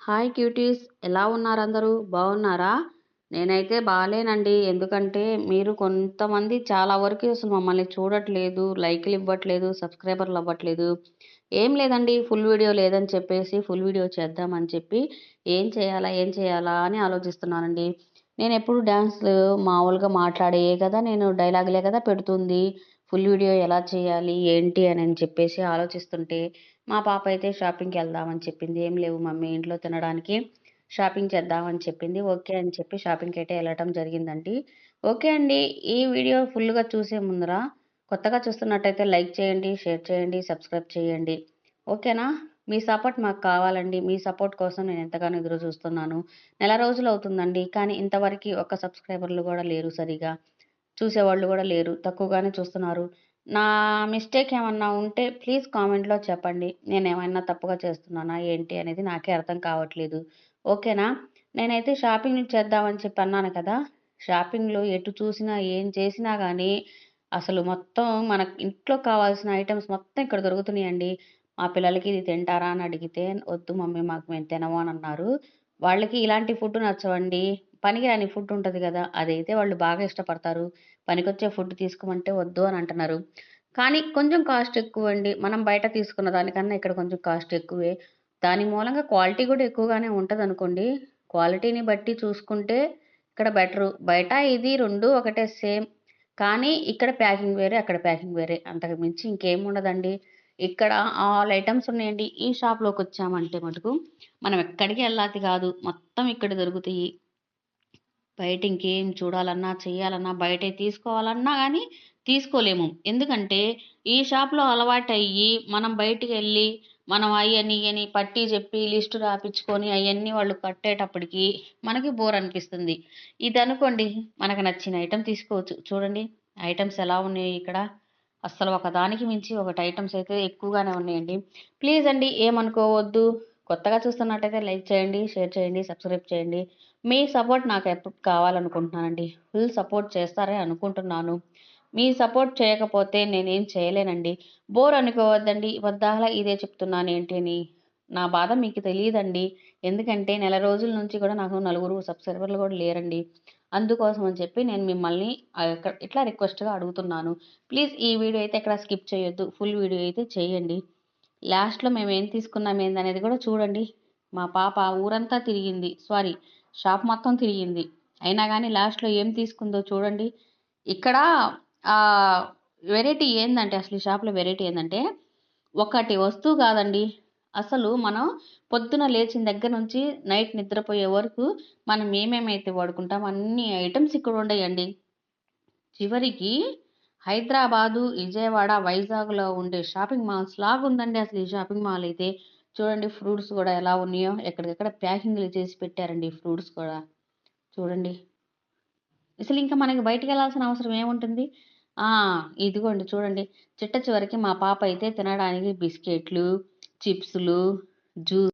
Hi cuties, ఎలా ఉన్నారు అందరూ? బాగున్నారా? నేనైతే బాలేనండి. ఎందుకంటే మీరు కొంతమంది చాలా వరకు అసలు మమ్మల్ని చూడట్లేదు, లైక్‌లు ఇవ్వట్లేదు, సబ్స్క్రైబర్‌లు అవ్వట్లేదు. ఏం లేదండి, ఫుల్ వీడియో లేదని చెప్పేసి ఫుల్ వీడియో చేద్దామని చెప్పి ఏం చేయాలా అని ఆలోచిస్తున్నానండి. నేనెప్పుడు డాన్స్‌లు మామూలుగా మాట్లాడేయే కదా! నేను డైలాగులే కదా పెడుతుంది. ఫుల్ వీడియో ఎలా చేయాలి, ఏంటి అని చెప్పేసి ఆలోచిస్తుంటే మా పాప అయితే షాపింగ్‌కెళ్దామని చెప్పింది. "ఏం లేవు మమ్మీ ఇంట్లో తినడానికి. షాపింగ్ చేద్దామని చెప్పింది." ఓకే అని చెప్పి షాపింగ్‌కైతే ఎళ్ళటం జరిగిందండి. ఓకే అండి. ఈ వీడియో ఫుల్‌గా చూసే ముందర కొత్తగా చూస్తున్నట్టయితే లైక్ చేయండి, షేర్ చేయండి, సబ్స్క్రైబ్ చేయండి. ఓకేనా? మీ సపోర్ట్ మాకు కావాలండి. మీ సపోర్ట్ కోసం నేను ఎంతగానో ఎదురు చూస్తున్నాను. నెల రోజులవుతుందండి. కానీ ఇంతవరకి ఒక్క సబ్స్క్రైబర్లు గూడా లేరు సరిగా. చూసేవాళ్ళు గూడా లేరు. తక్కువగానే చూస్తున్నారు. నా మిస్టేక్ ఏమన్నా ఉంటే ప్లీజ్ కామెంట్‌లో చెప్పండి. నేనేమైనా తప్పుగా చేస్తున్నానా ఏంటి అనేది నాకే అర్థం కావట్లేదు. ఓకేనా? నేనైతే షాపింగ్ చేద్దామని చెప్పి అన్నాను కదా! షాపింగ్‌లో ఎటు చూసినా, ఏం చేసినా గానీ అసలు మొత్తం మన ఇంట్లో కావాల్సిన ఐటెమ్స్ మొత్తం ఇక్కడ దొరుకుతున్నాయండి. మా పిల్లలకి ఇది తింటారా అని అడిగితే, "వద్దు మమ్మీ మాకు మేము తినము" అని అన్నారు. వాళ్ళకి ఇలాంటి ఫుడ్ నచ్చవండి. పనికిరాని ఫుడ్ ఉంటది గదా! అదైతే వాళ్ళు బాగా ఇష్టపడతారు. పనికొచ్చే ఫుడ్ తీసుకోమంటే వద్దు అని అంటున్నారు. కానీ కొంచెం కాస్ట్ ఎక్కువండి. మనం బయట తీసుకున్న దానికన్నా ఇక్కడ కొంచెం కాస్ట్ ఎక్కువే. దాని మూలంగా క్వాలిటీ గూడా ఎక్కువగానే ఉంటదనుకోండి. క్వాలిటీని బట్టి చూసుకుంటే ఇక్కడ బెటరు. బయట ఇది 2 ఒకటే సేమ్. కానీ ఇక్కడ ప్యాకింగ్ వేరే, అక్కడ ప్యాకింగ్ వేరే. అంతకు మించి ఇంకేముండదండి. ఇక్కడ ఆల్ ఐటెమ్స్ ఉన్నాయండి. ఈ షాప్‌లోకొచ్చామంటే మటుకు మనం ఎక్కడికి ఎళ్ళాతి గాదు. మొత్తం ఇక్కడ దొరుకుతాయి. బయట ఇంకేం చూడాలన్నా, చెయ్యాలన్నా, బయటే తీసుకోవాలన్నా గానీ తీసుకోలేము. ఎందుకంటే, ఈ షాప్‌లో అలవాటయ్యి, మనం బయటికెళ్ళి, మనం అయ్యని, ఇయ్యని పట్టి జెప్పి, లిస్ట్ రాపిచ్చుకొని, అయన్నీ వాళ్ళు కట్టేటప్పటికి మనకి బోర్ అనిపిస్తుంది. ఇదనుకోండి, మనకు నచ్చిన ఐటెమ్ తీసుకోవచ్చు. చూడండి ఐటెమ్స్ ఎలా ఉన్నాయి ఇక్కడ. అస్సలు ఒకదానికి మించి ఒకటి ఐటెమ్స్ అయితే ఎక్కువగానే ఉన్నాయండి. ప్లీజ్ అండి ఏమనుకోవద్దు. కొత్తగా చూస్తున్నట్టయితే లైక్ చేయండి, షేర్ చేయండి, సబ్స్క్రైబ్ చేయండి. మీ సపోర్ట్ నాకెప్పుడు కావాలనుకుంటున్నానండి. ఫుల్ సపోర్ట్ చేస్తారని అనుకుంటున్నాను. మీ సపోర్ట్ చేయకపోతే నేనేం చేయలేనండి. బోర్ అనుకోవద్దండి. పద్దాకలా ఇదే చెప్తున్నానేంటి అని. నా బాధ మీకు తెలీదండి. ఎందుకంటే నెల రోజుల నుంచి కూడా నాకు నలుగురు సబ్స్క్రైబర్లు కూడా లేరండి. అందుకోసం అని చెప్పి నేను మిమ్మల్ని ఇట్లా రిక్వెస్ట్‌గా అడుగుతున్నాను. ప్లీజ్ ఈ వీడియో అయితే ఎక్కడ స్కిప్ చేయొద్దు. ఫుల్ వీడియో అయితే చేయండి. లాస్ట్‌లో మేమేం తీసుకున్నాం ఏందనేది కూడా చూడండి. మా పాప ఊరంతా తిరిగింది. సారీ, షాప్ మొత్తం తిరిగింది. అయినా గానీ లాస్ట్‌లో ఏం తీసుకుందో చూడండి. ఇక్కడ ఆహ్, వెరైటీ ఏందంటే అసలు ఈ షాప్‌లో వెరైటీ ఏందంటే, ఒకటి వస్తువు కాదండి. అసలు మనం పొద్దున లేచిన దగ్గర నుంచి నైట్ నిద్రపోయే వరకు మనం ఏమేమైతే వాడుకుంటామో అన్ని ఐటెమ్స్ ఇక్కడ ఉండయండి. చివరికి హైదరాబాదు, విజయవాడ, వైజాగ్‌లో ఉండే షాపింగ్ మాల్స్ లాగుందండి అసలు ఈ షాపింగ్ మాల్ అయితే. చూడండి ఫ్రూట్స్ గూడా ఎలా ఉన్నాయో ఎక్కడికక్కడ ప్యాకింగ్‌లు చేసి పెట్టారండి ఈ ఫ్రూట్స్ కూడా. చూడండి. అసలింక మనకి బయటికెళ్ళాల్సిన అవసరం ఏముంటుంది? ఆ! ఇదిగోండి చూడండి. చిట్ట చివరికి మా పాప అయితే తినడానికి బిస్కెట్‌లు, చిప్సులు, జ్యూస్